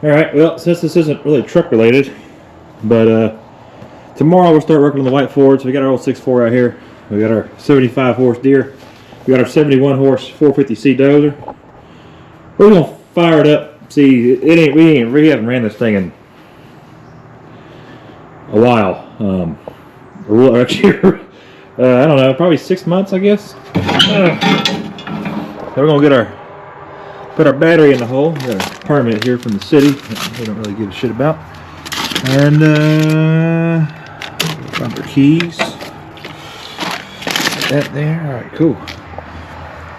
Alright, well, since this isn't really truck related, but tomorrow we'll start working on the white Ford. So we got our old 6.4 out here. We got our 75 horse Deere. We got our 71 horse 450C dozer. We're gonna fire it up. See, we haven't ran this thing in a while. Actually, I don't know, probably 6 months, I guess. We're gonna put our battery in the hole. We got a permit here from the city that we don't really give a shit about. And find our keys. Put that there. Alright, cool.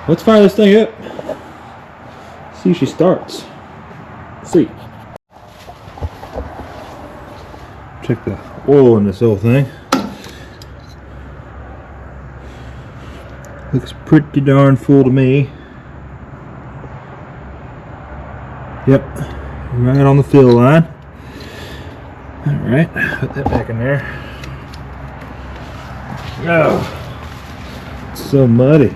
Let's fire this thing up. See if she starts. Let's see. Check the oil in this whole thing. Looks pretty darn full to me. Yep, right on the fill line. Alright, put that back in there. Oh, it's so muddy.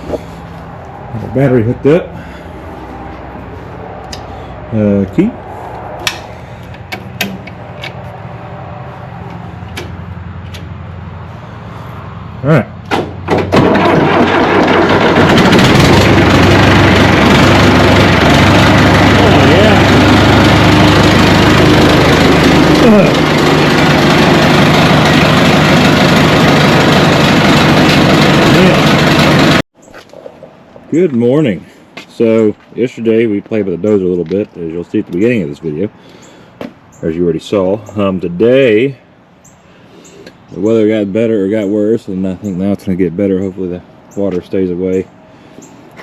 Got the battery hooked up. Key. Alright. Good morning. So yesterday we played with the dozer a little bit, as you'll see at the beginning of this video, as you already saw. Today the weather got better or got worse, and I think now it's going to get better. Hopefully the water stays away.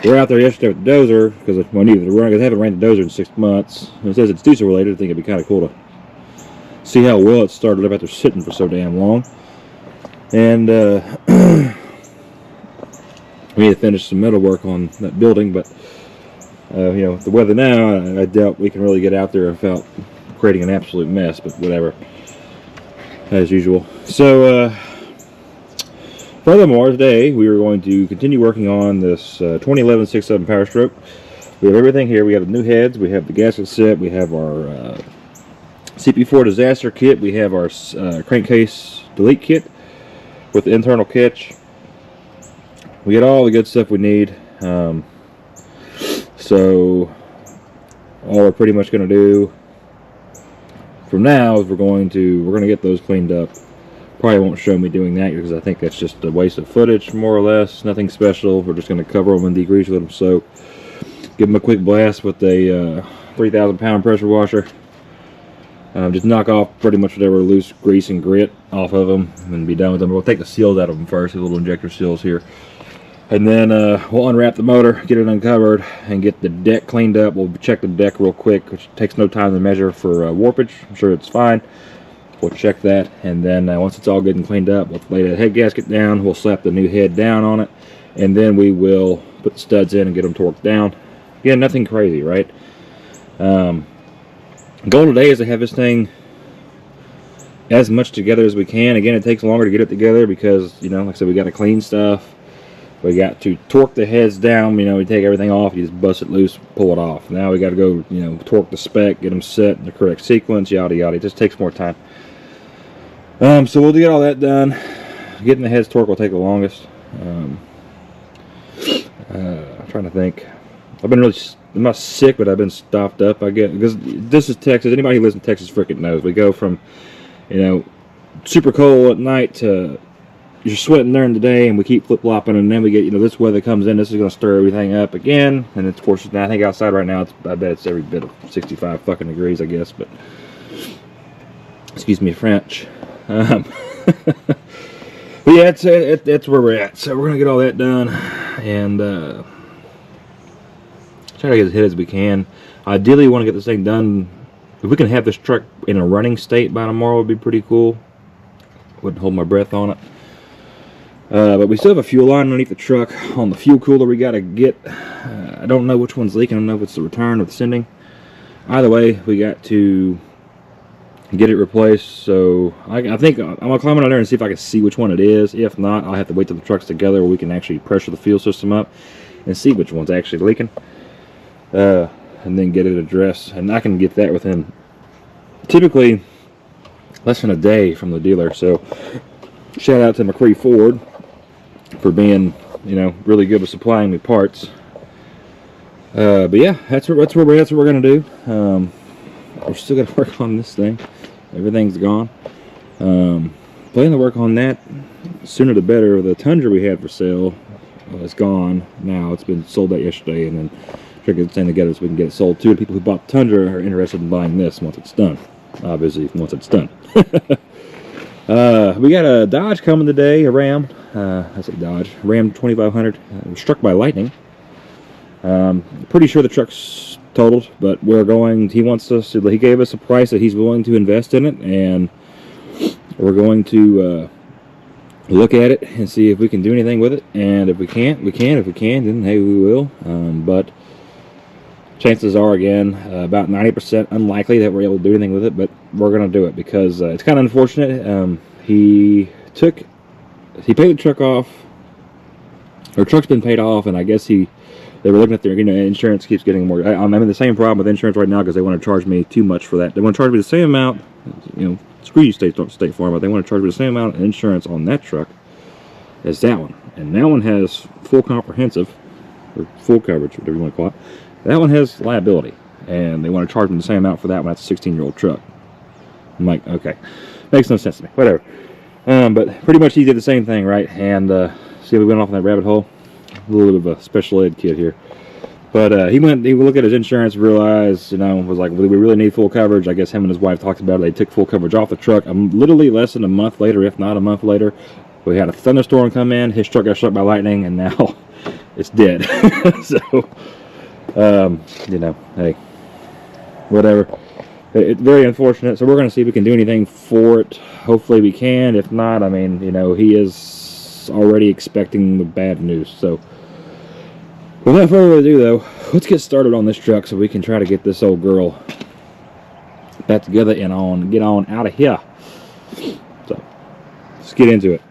We're out there yesterday with the dozer because I needed to run, because I haven't ran the dozer in 6 months. And it says it's diesel related. I think it'd be kind of cool to see how well it started up after sitting for so damn long. And we need to finish some metal work on that building, but you know, with the weather now, I doubt we can really get out there without creating an absolute mess, but whatever, as usual. So furthermore, today we are going to continue working on this 2011 6.7 Power Stroke. We have everything here. We have the new heads, we have the gasket set, we have our CP4 disaster kit, we have our crankcase delete kit with the internal catch. We get all the good stuff we need. So all we're pretty much going to do from now is we're going to get those cleaned up. Probably won't show me doing that because I think that's just a waste of footage, more or less. Nothing special. We're just going to cover them and degrease with them. So give them a quick blast with a 3,000 pound pressure washer. Just knock off pretty much whatever loose grease and grit off of them and be done with them. We'll take the seals out of them first, the little injector seals here. And then we'll unwrap the motor, get it uncovered, and get the deck cleaned up. We'll check the deck real quick, which takes no time to measure for warpage. I'm sure it's fine. We'll check that, and then once it's all good and cleaned up, we'll lay that head gasket down. We'll slap the new head down on it, and then we will put the studs in and get them torqued down. Again, nothing crazy, right? Goal today is to have this thing as much together as we can. Again, it takes longer to get it together because, you know, like I said, we got to clean stuff. We got to torque the heads down. You know, we take everything off, you just bust it loose, pull it off. Now we got to go, you know, torque the spec, get them set in the correct sequence, yada yada. It just takes more time. So we'll get all that done. Getting the heads torqued will take the longest. I'm trying to think. I'm not sick, but I've been stopped up, I guess, because this is Texas. Anybody who lives in Texas freaking knows. We go from, you know, super cold at night to you're sweating during the day, and we keep flip-flopping, and then we get, you know, this weather comes in, this is going to stir everything up again, and of course, I think outside right now, I bet it's every bit of 65 fucking degrees, I guess, but, excuse me, French. But yeah, that's where we're at, so we're going to get all that done, and try to get as hit as we can. Ideally, we want to get this thing done. If we can have this truck in a running state by tomorrow, would be pretty cool. Wouldn't hold my breath on it. But we still have a fuel line underneath the truck on the fuel cooler we got to get. I don't know which one's leaking. I don't know if it's the return or the sending. Either way, we got to get it replaced. So I think I'm going to climb on there and see if I can see which one it is. If not, I'll have to wait till the truck's together where we can actually pressure the fuel system up and see which one's actually leaking. and then get it addressed. And I can get that within typically less than a day from the dealer. So shout out to McCree Ford for being, you know, really good with supplying me parts. But yeah, that's what we're gonna do. We're still gonna work on this thing. Everything's gone. Planning to work on that sooner the better. The Tundra we had for sale is gone now. It's been sold out yesterday, and then trying to get it together so we can get it sold too. The people who bought the Tundra are interested in buying this once it's done. Obviously, once it's done. We got a Dodge coming today, a Ram. I say Dodge, Ram 2500. Was struck by lightning. Pretty sure the truck's totaled, but we're going. He wants us to. He gave us a price that he's willing to invest in it, and we're going to look at it and see if we can do anything with it. And if we can't, we can. If we can, then hey, we will. But chances are, again, about 90% unlikely that we're able to do anything with it. But we're going to do it because it's kind of unfortunate. He paid the truck off. Our truck's been paid off, and I guess they were looking at their, you know, insurance keeps getting more. I'm having the same problem with insurance right now because they want to charge me too much for that. They want to charge me the same amount, you know, screw you State Farm, but they want to charge me the same amount of insurance on that truck as that one. And that one has full comprehensive, or full coverage, whatever you want to call it. That one has liability, and they want to charge me the same amount for that one. That's a 16-year-old truck. I'm like, okay, makes no sense to me. Whatever. But pretty much he did the same thing, right? And see, we went off in that rabbit hole. A little bit of a special ed kid here, but he looked at his insurance, realized, you know, was like, well, we really need full coverage. I guess him and his wife talked about it. They took full coverage off the truck. Literally less than a month later, if not a month later, we had a thunderstorm come in. His truck got struck by lightning, and now it's dead. So, you know, hey, whatever. It's very unfortunate. So we're going to see if we can do anything for it. Hopefully we can. If not, I mean, you know, he is already expecting the bad news. So without further ado, though, let's get started on this truck so we can try to get this old girl back together and get on out of here. So let's get into it.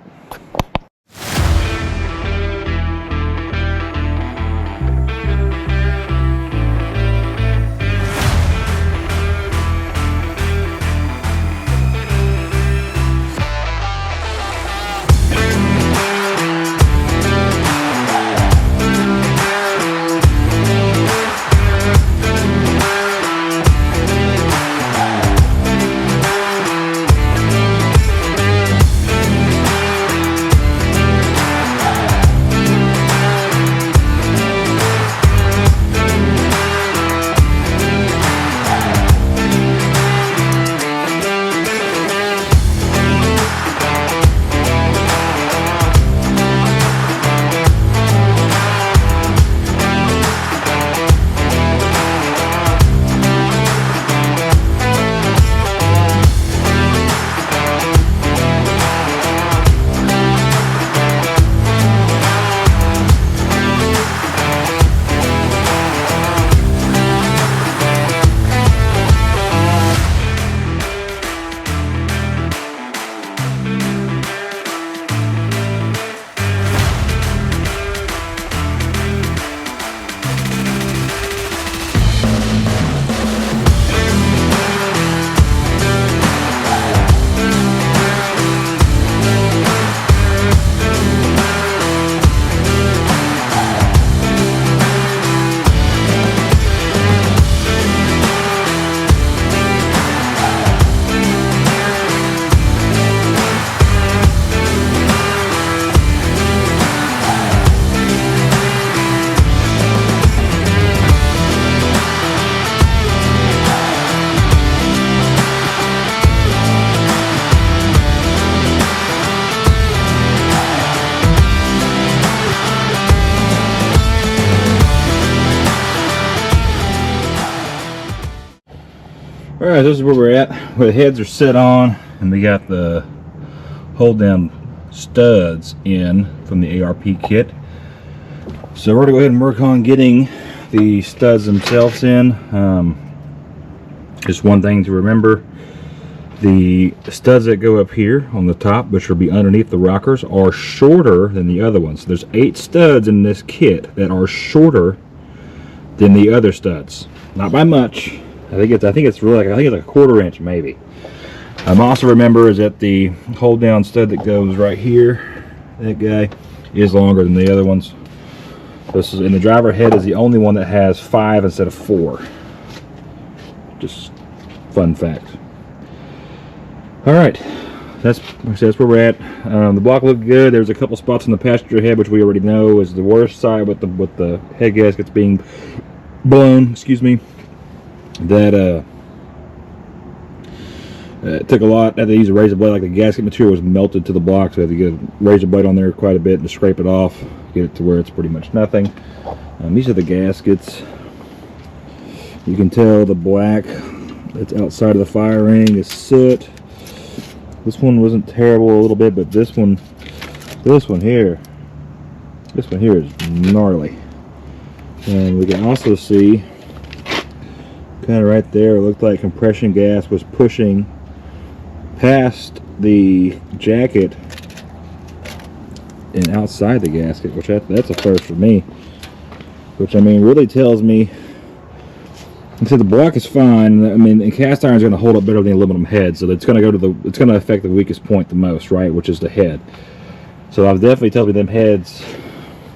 Alright, this is where we're at, where the heads are set on, and we got the hold down studs in from the ARP kit. So we're going to go ahead and work on getting the studs themselves in. Just one thing to remember, the studs that go up here on the top, which will be underneath the rockers, are shorter than the other ones. So there's 8 studs in this kit that are shorter than the other studs. not by much. I think it's really like a 1/4 inch maybe. Also remember is that the hold down stud that goes right here, that guy, is longer than the other ones. This is, and the driver head is the only one that has 5 instead of 4. Just fun fact. All right, that's where we're at. The block looked good. There's a couple spots on the passenger head which we already know is the worst side with the head gaskets being blown. Excuse me. That it took a lot. I had to use a razor blade. Like the gasket material was melted to the block, so I had to get a razor blade on there quite a bit and scrape it off, get it to where it's pretty much nothing. These are the gaskets. You can tell the black that's outside of the fire ring is soot. This one wasn't terrible a little bit, but this one here is gnarly. And we can also see kind of right there, it looked like compression gas was pushing past the jacket and outside the gasket, which that's a first for me. Which, I mean, really tells me, like I said, the block is fine. I mean, and cast iron is going to hold up better than the aluminum head, so it's going to it's going to affect the weakest point the most, right? Which is the head. So I've definitely tells me them heads.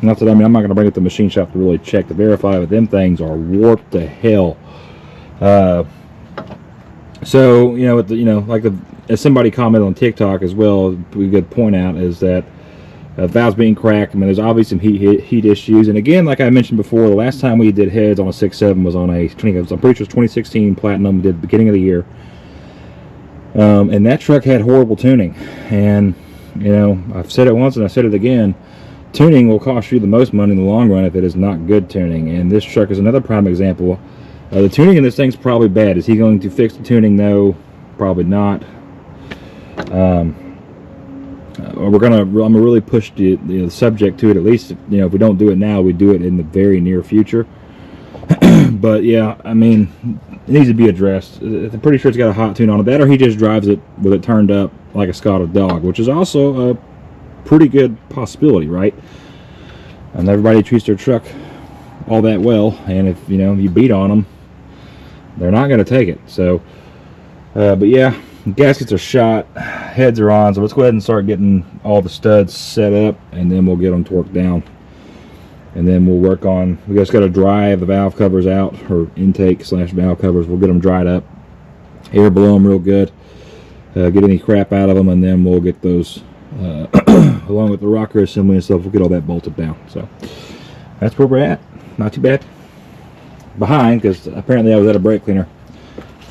Not that, I mean, I'm not going to bring it to the machine shop to really check to verify, but them things are warped to hell. So you know, with the, like as somebody commented on TikTok as well, we could point out is that valves being cracked. I mean, there's obviously some heat issues. And again, like I mentioned before, the last time we did heads on a 6.7 was on I'm pretty sure it was 2016 Platinum. We did the beginning of the year, and that truck had horrible tuning. And I've said it once and I've said it again. Tuning will cost you the most money in the long run if it is not good tuning. And this truck is another prime example. The tuning in this thing's probably bad. Is he going to fix the tuning? No, probably not. I'm gonna really push the subject to it. At least, if we don't do it now, we do it in the very near future. But yeah, I mean, it needs to be addressed. I'm pretty sure it's got a hot tune on it. That, or he just drives it with it turned up like a Scottish dog, which is also a pretty good possibility, right? And everybody treats their truck all that well, and if you beat on them, they're not going to take it. So, but yeah, gaskets are shot, heads are on. So let's go ahead and start getting all the studs set up, and then we'll get them torqued down. And then we'll work on, we just got to dry the valve covers out, or intake / valve covers. We'll get them dried up, air blow them real good, get any crap out of them, and then we'll get those, along with the rocker assembly and stuff, we'll get all that bolted down. So that's where we're at. Not too bad. Behind, because apparently I was out of brake cleaner.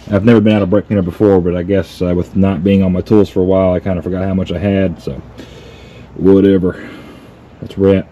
I've never been out of brake cleaner before, but I guess with not being on my tools for a while, I kind of forgot how much I had, so whatever. That's where we're at.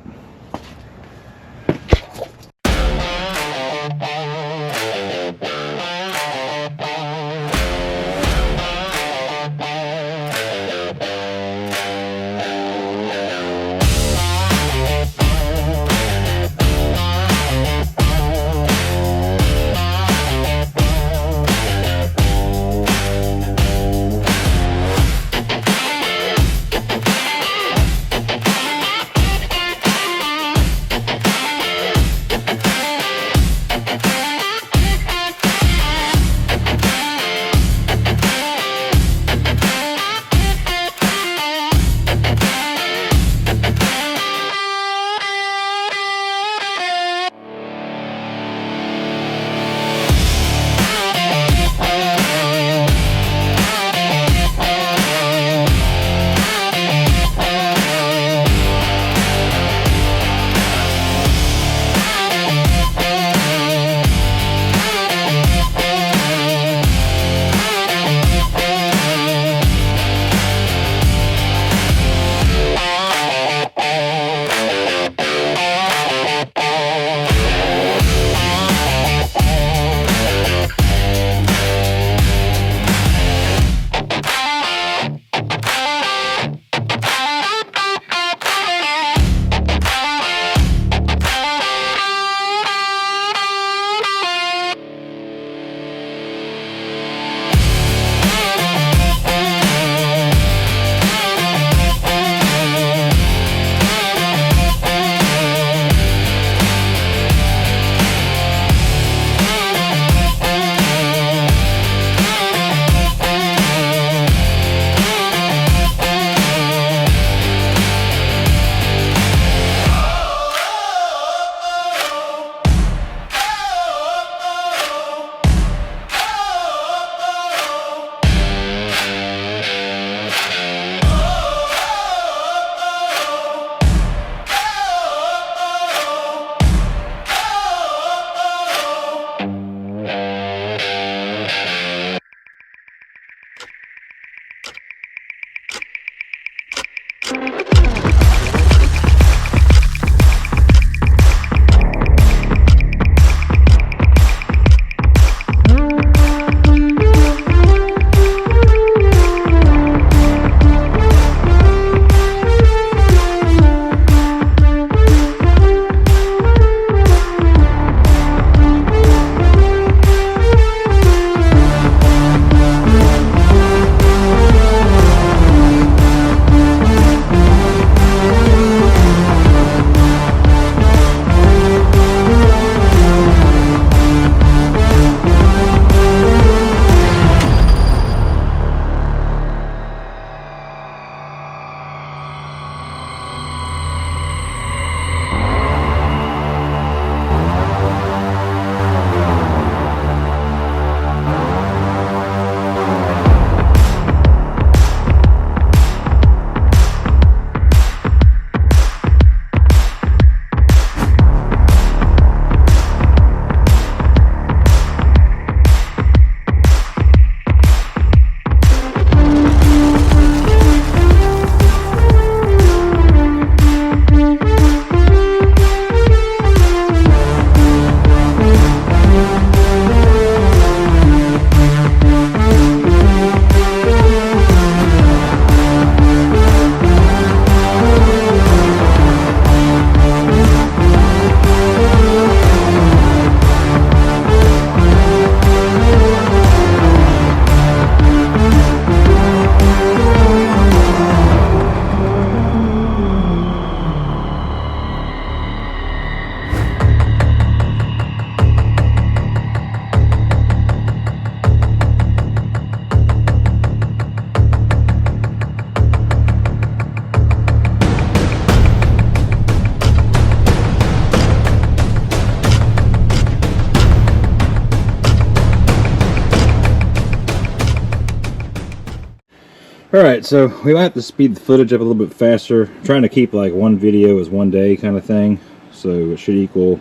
Alright, so we might have to speed the footage up a little bit faster. I'm trying to keep like one video as one day kind of thing. So it should equal,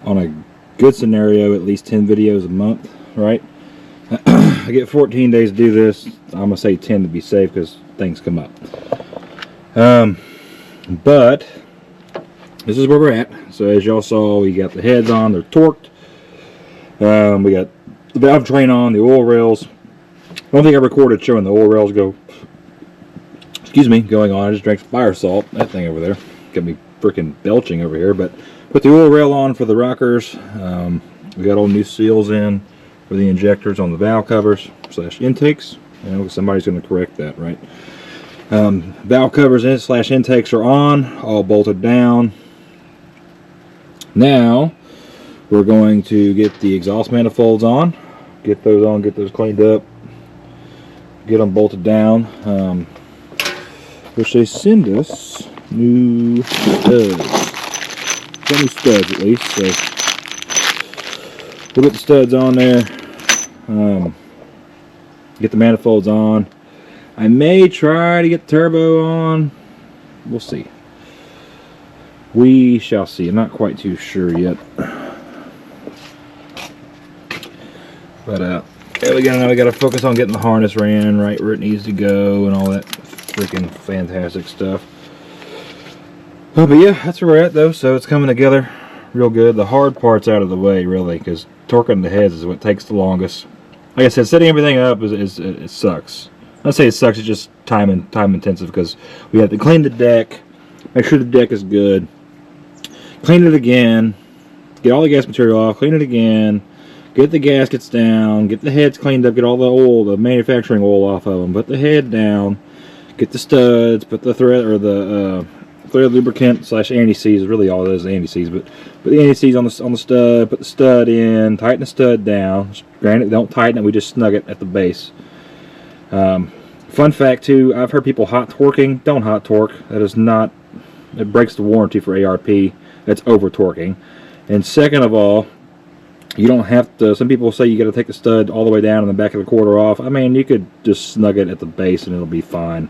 on a good scenario, at least 10 videos a month, right? I get 14 days to do this. I'm going to say 10 to be safe because things come up. But this is where we're at. So as y'all saw, we got the heads on, they're torqued. We got the valve train on, the oil rails. I don't think I recorded showing the oil rails going on. I just drank some fire salt. That thing over there got me freaking belching over here. But put the oil rail on for the rockers. We got all new seals in for the injectors on the valve covers / intakes. You know, somebody's going to correct that, right? Valve covers / intakes are on, all bolted down. Now we're going to get the exhaust manifolds on, get those cleaned up, get them bolted down. Which they send us new studs. Got new studs at least, so we'll get the studs on there. Get the manifolds on. I may try to get the turbo on. We'll see. We shall see. I'm not quite too sure yet. But yeah, we gotta focus on getting the harness ran right where it needs to go and all that freaking fantastic stuff. But yeah, that's where we're at though. So it's coming together real good. The hard part's out of the way really, because torquing the heads is what takes the longest. Like I said, setting everything up it sucks. I'd say it sucks. It's just time intensive because we have to clean the deck, make sure the deck is good, clean it again, get all the gas material off, clean it again, get the gaskets down, get the heads cleaned up, get all the oil, the manufacturing oil off of them, put the head down, get the studs, put the thread or the thread lubricant / anti-seize, really all it is anti-seize, but put the anti-seize on the stud, put the stud in, tighten the stud down. Granted, don't tighten it, we just snug it at the base. Fun fact too, I've heard people hot torquing. Don't hot torque. That is not, it breaks the warranty for ARP. That's over torquing. And second of all, you don't have to, some people say you got to take the stud all the way down and the back of the quarter off. I mean, you could just snug it at the base and it'll be fine.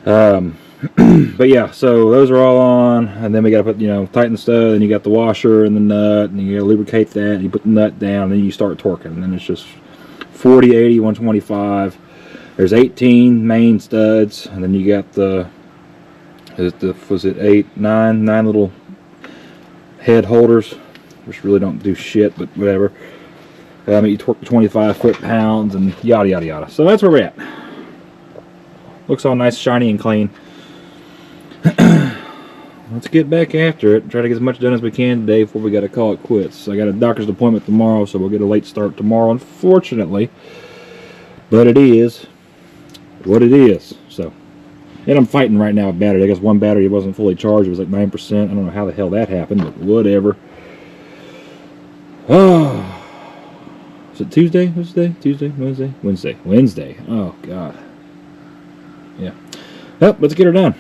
But yeah, so those are all on, and then we got to put, tighten the stud, and you got the washer and the nut, and you got to lubricate that, and you put the nut down, and then you start torquing, and then it's just 40, 80, 125. There's 18 main studs, and then you got nine little head holders, which really don't do shit, but whatever. You torque the 25 foot-pounds, and yada yada yada. So that's where we're at. Looks all nice, shiny, and clean. Let's get back after it. Try to get as much done as we can today before we got to call it quits. I got a doctor's appointment tomorrow, so we'll get a late start tomorrow, unfortunately. But it is what it is. So, and I'm fighting right now with battery. I guess one battery wasn't fully charged. It was like 9%. I don't know how the hell that happened, but whatever. Oh, is it Tuesday? Tuesday? Wednesday. Oh God. Yeah. Well, let's get her done.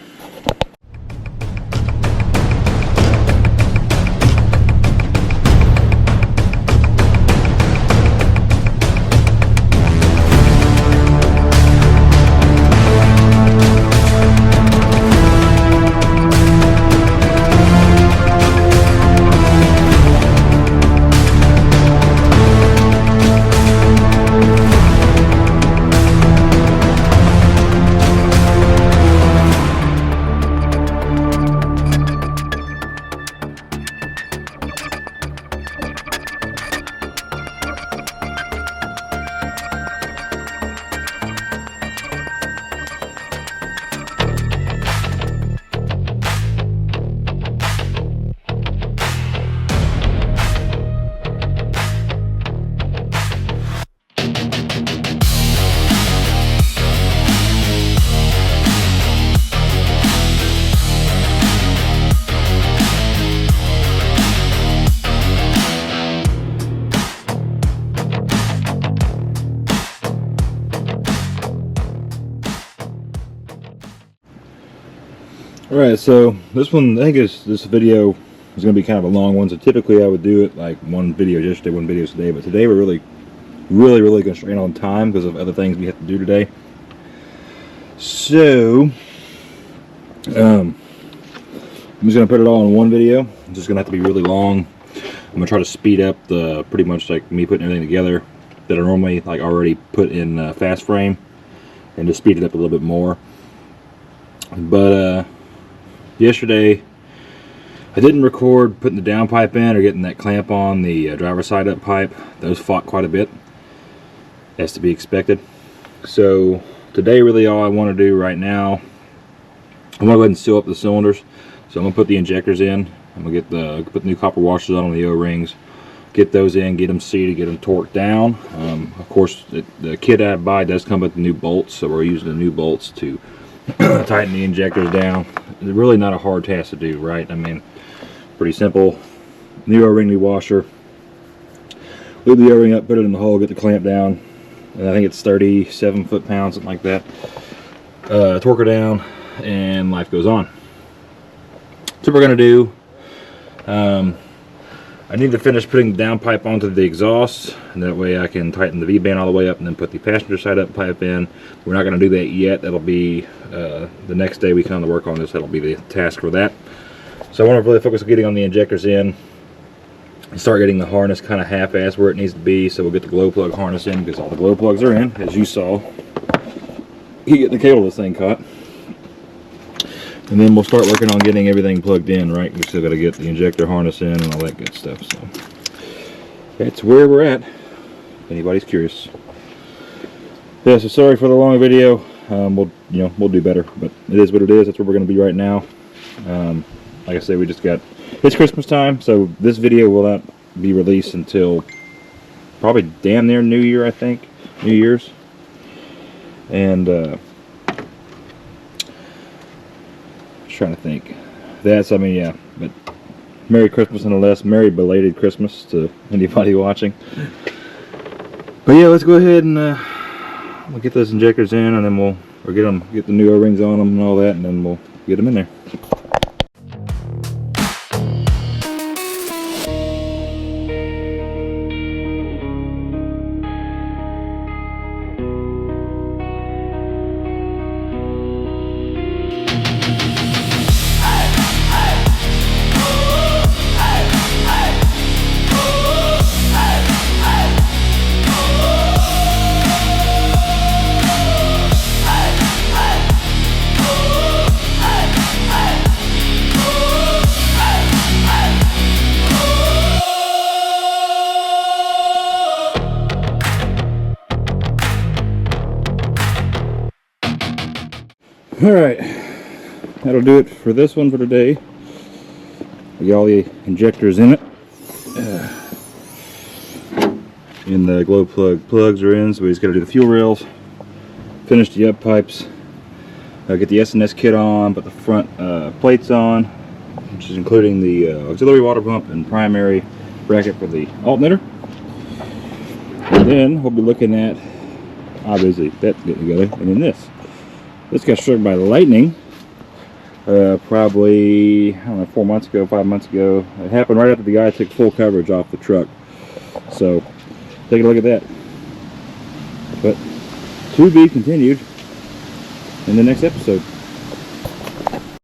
Alright, so this one, I think this video is going to be kind of a long one. So typically I would do it like one video yesterday, one video today. But today we're really going to strain on time because of other things we have to do today. So, I'm just going to put it all in one video. It's just going to have to be really long. I'm going to try to speed up the, pretty much like me putting everything together that I normally like already put in fast frame, and just speed it up a little bit more. But yesterday I didn't record putting the downpipe in or getting that clamp on the driver's side up pipe. Those fought quite a bit, as to be expected. So today really all I want to do right now, I'm going to go ahead and seal up the cylinders. So I'm going to put the injectors in. I'm going to put the new copper washers on the O-rings, get those in, get them seated, get them torqued down. Of course the kit I buy does come with the new bolts, so we're using the new bolts to tighten the injectors down. It's really not a hard task to do, right? I mean, pretty simple. New O-ring, new washer. Lube the O-ring up, put it in the hole, get the clamp down. And I think it's 37 foot-pounds, something like that. Torque her down, and life goes on. So what we're going to do, I need to finish putting the downpipe onto the exhaust, and that way I can tighten the V-band all the way up and then put the passenger side up pipe in. We're not going to do that yet. That'll be the next day we come to work on this. That'll be the task for that. So I want to really focus on getting on the injectors in and start getting the harness kind of half-assed where it needs to be. So we'll get the glow plug harness in, because all the glow plugs are in, as you saw. You get the cable of this thing caught. And then we'll start working on getting everything plugged in, right? We still got to get the injector harness in and all that good stuff. So that's where we're at, if anybody's curious. Yeah, so sorry for the long video. We'll do better, but it is what it is. That's where we're going to be right now. Like I said, it's Christmas time, so this video will not be released until probably damn near New Year, I think. New Year's. And trying to think. Yeah, but Merry Christmas nonetheless. Merry belated Christmas to anybody watching. But yeah, let's go ahead and we'll get those injectors in, and then we'll get the new O-rings on them and all that, and then we'll get them in there. Alright, that'll do it for this one for today. We got all the injectors in it. And the glow plugs are in, so we just got to do the fuel rails, finish the up pipes, get the S&S kit on, put the front plates on, which is including the auxiliary water pump and primary bracket for the alternator. And then we'll be looking at, obviously, that getting together, and then this. This got struck by lightning probably, I don't know, 4 months ago, 5 months ago. It happened right after the guy took full coverage off the truck. So, take a look at that. But, to be continued in the next episode.